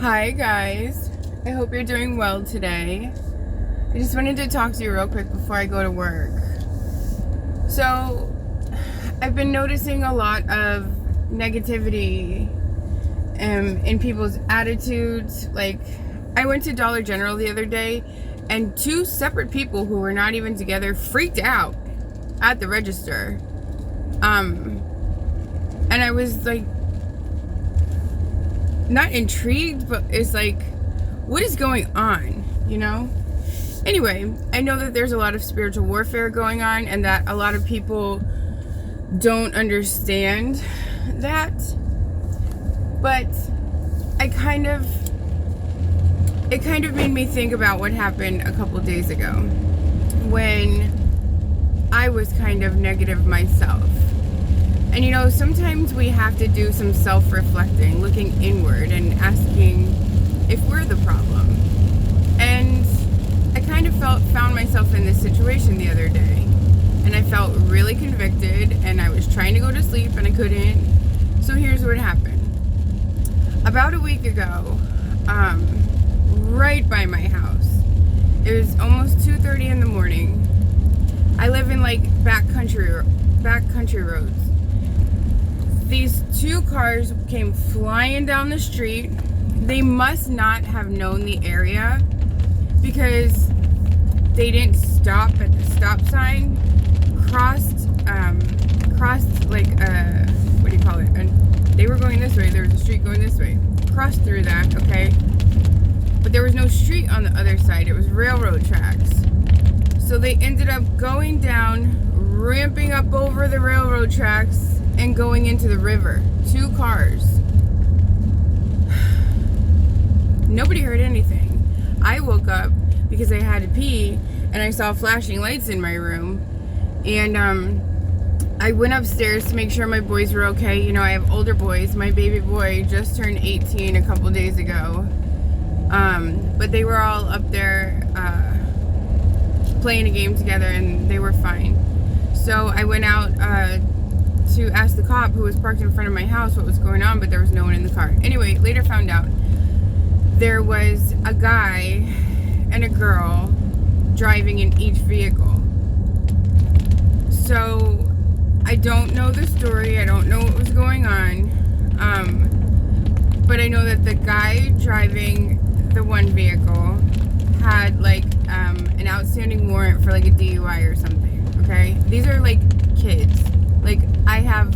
Hi guys, I hope you're doing well today. I just wanted to talk to you real quick before I go to work. So, I've been noticing a lot of negativity in people's attitudes. Like, I went to Dollar General the other day and two separate people who were not even together freaked out at the register. And I was like, not intrigued, but it's like, what is going on, you know? Anyway, I know that there's a lot of spiritual warfare going on and that a lot of people don't understand that, but it kind of made me think about what happened a couple days ago when I was kind of negative myself. And you know, sometimes we have to do some self-reflecting, looking inward and asking if we're the problem. And I kind of found myself in this situation the other day. And I felt really convicted and I was trying to go to sleep and I couldn't. So here's what happened. About a week ago, right by my house, it was almost 2:30 in the morning. I live in like backcountry roads. These two cars came flying down the street. They must not have known the area because they didn't stop at the stop sign, crossed like what do you call it? And they were going this way. There was a street going this way. Crossed through that, okay? But there was no street on the other side. It was railroad tracks. So they ended up going down, ramping up over the railroad tracks, and going into the river. Two cars. Nobody heard anything. I woke up because I had to pee and I saw flashing lights in my room. And I went upstairs to make sure my boys were okay. You know, I have older boys. My baby boy just turned 18 a couple days ago. But they were all up there playing a game together and they were fine. So I went out to ask the cop who was parked in front of my house what was going on, but there was no one in the car. Anyway, later found out there was a guy and a girl driving in each vehicle. So I don't know the story. I don't know what was going on. But I know that the guy driving the one vehicle had like an outstanding warrant for like a DUI or something. Okay, these are like kids. Like, I have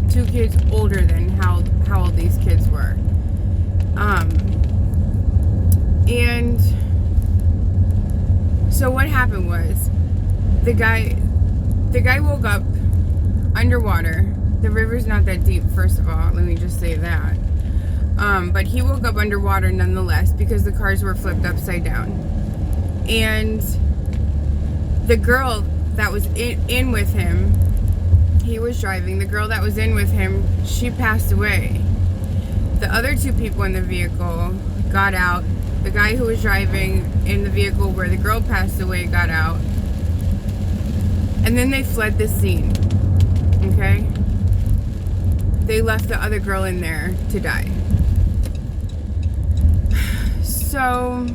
two kids older than how old these kids were. And so what happened was the guy woke up underwater. The river's not that deep, first of all, let me just say that. But he woke up underwater nonetheless because the cars were flipped upside down. And the girl that was in with him, he was driving. The girl that was in with him, she passed away. The other two people in the vehicle got out. The guy who was driving in the vehicle where the girl passed away got out. And then they fled the scene. Okay? They left the other girl in there to die. So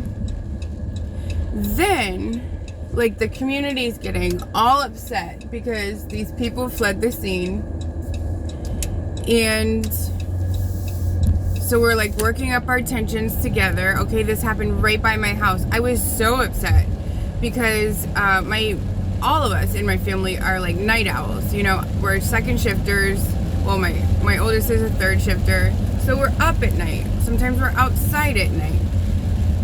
then, like, the community is getting all upset because these people fled the scene. And so we're like working up our tensions together. Okay, this happened right by my house. I was so upset because all of us in my family are like night owls. You know, we're second shifters. Well, my oldest is a third shifter. So we're up at night. Sometimes we're outside at night.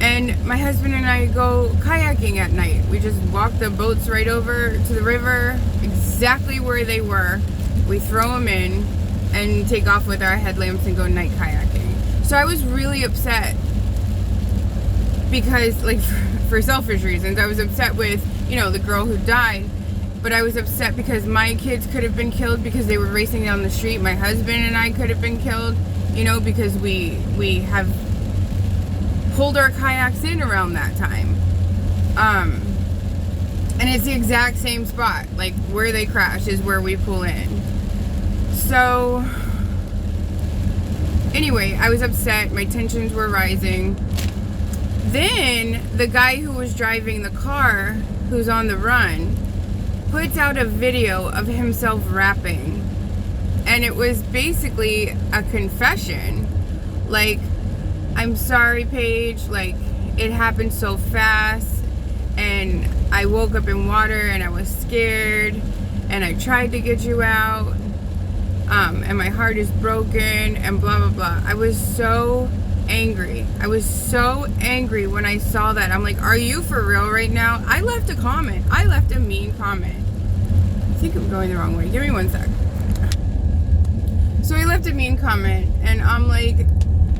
And my husband and I go kayaking at night. We just walk the boats right over to the river, exactly where they were. We throw them in and take off with our headlamps and go night kayaking. So I was really upset because, like, for selfish reasons, I was upset with, you know, the girl who died. But I was upset because my kids could have been killed because they were racing down the street. My husband and I could have been killed, you know, because we have pulled our kayaks in around that time. And it's the exact same spot. Like, where they crash is where we pull in. So Anyway, I was upset. My tensions were rising. Then the guy who was driving the car, who's on the run, puts out a video of himself rapping. And it was basically a confession. Like, I'm sorry, Paige. Like, it happened so fast. And I woke up in water and I was scared. And I tried to get you out. And my heart is broken and blah, blah, blah. I was so angry. I was so angry when I saw that. I'm like, are you for real right now? I left a comment. I left a mean comment. I think I'm going the wrong way. Give me one sec. So I left a mean comment and I'm like,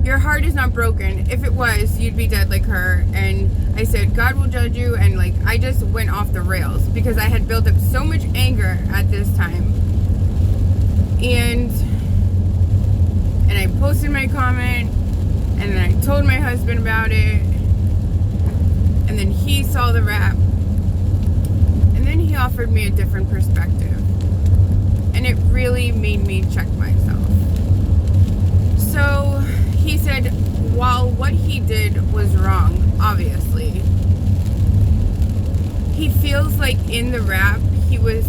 your heart is not broken. If it was, you'd be dead like her. And I said, God will judge you. And like, I just went off the rails because I had built up so much anger at this time. And I posted my comment, and then I told my husband about it, and then he saw the rap, and then he offered me a different perspective, and it really made me check myself. So he said, while what he did was wrong, obviously, he feels like in the rap he was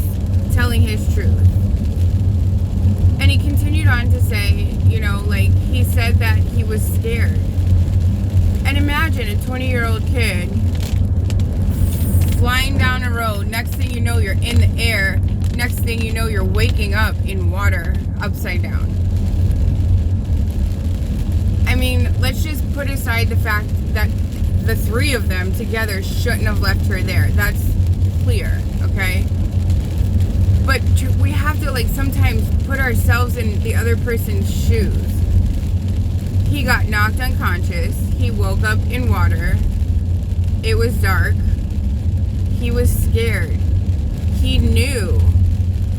telling his truth. And he continued on to say, you know, like, he said that he was scared. And imagine a 20-year-old kid flying down a road. Next thing you know, you're in the air. Next thing you know, you're waking up in water upside down. I mean, let's just put aside the fact that the three of them together shouldn't have left her there. That's clear, okay? But we have to, like, sometimes put ourselves in the other person's shoes. He got knocked unconscious. He woke up in water. It was dark. He was scared. He knew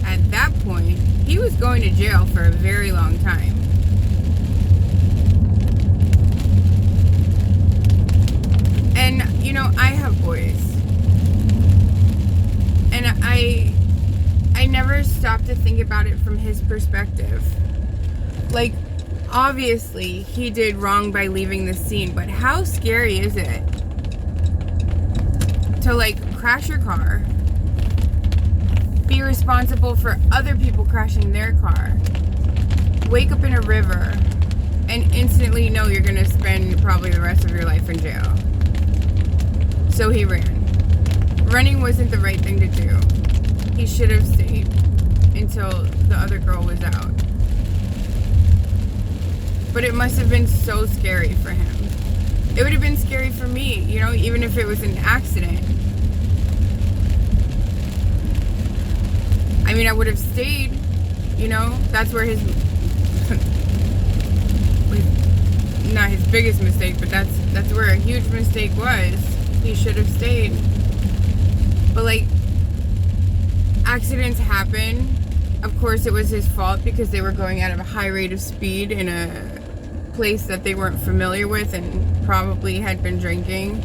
at that point he was going to jail for a very long time. And, you know, I have boys. And I never stopped to think about it from his perspective. Like, obviously, he did wrong by leaving the scene, but how scary is it to, like, crash your car, be responsible for other people crashing their car, wake up in a river, and instantly know you're going to spend probably the rest of your life in jail? So he ran. Running wasn't the right thing to do. He should have stayed until the other girl was out. But it must have been so scary for him. It would have been scary for me, you know, even if it was an accident. I mean, I would have stayed, you know, that's where his not his biggest mistake, but that's where a huge mistake was. He should have stayed. But, like, accidents happen. Of course, it was his fault because they were going at a high rate of speed in a place that they weren't familiar with and probably had been drinking.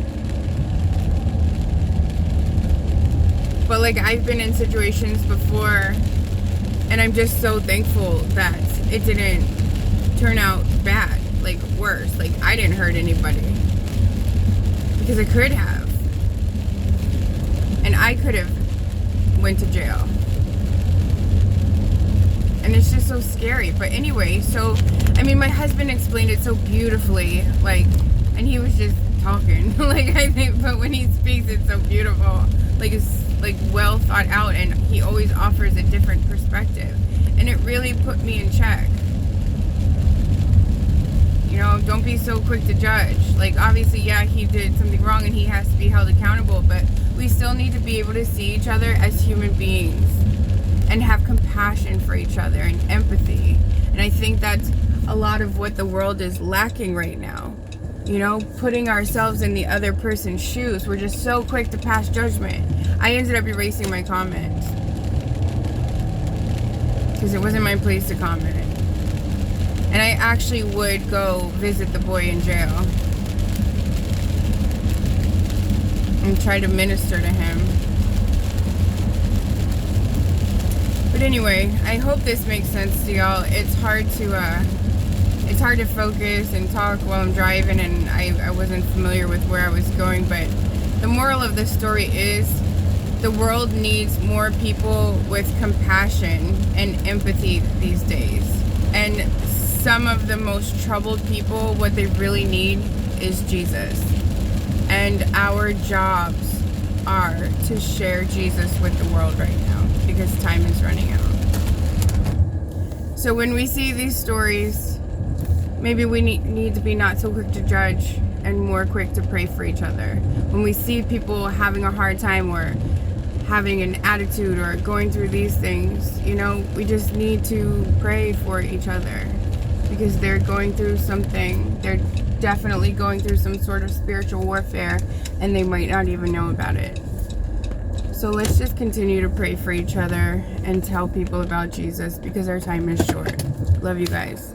But, like, I've been in situations before, and I'm just so thankful that it didn't turn out bad, like, worse. Like, I didn't hurt anybody because I could have. And I could have went to jail. And it's just so scary. But anyway, so, I mean, my husband explained it so beautifully, like, and he was just talking, like, I think, but when he speaks, it's so beautiful. Like, it's, like, well thought out, and he always offers a different perspective. And it really put me in check. You know, don't be so quick to judge. Like, obviously, yeah, he did something wrong and he has to be held accountable, but we still need to be able to see each other as human beings and have compassion for each other and empathy. And I think that's a lot of what the world is lacking right now. You know, putting ourselves in the other person's shoes. We're just so quick to pass judgment. I ended up erasing my comments because it wasn't my place to comment. And I actually would go visit the boy in jail and try to minister to him. But anyway, I hope this makes sense to y'all. It's hard to it's hard to focus and talk while I'm driving, and I wasn't familiar with where I was going. But the moral of the story is the world needs more people with compassion and empathy these days. And some of the most troubled people, what they really need is Jesus. And our jobs are to share Jesus with the world right now, because time is running out. So when we see these stories, maybe we need to be not so quick to judge and more quick to pray for each other. When we see people having a hard time or having an attitude or going through these things, you know, we just need to pray for each other, because they're going through something. They're definitely going through some sort of spiritual warfare, and they might not even know about it. So let's just continue to pray for each other and tell people about Jesus, because our time is short. Love you guys.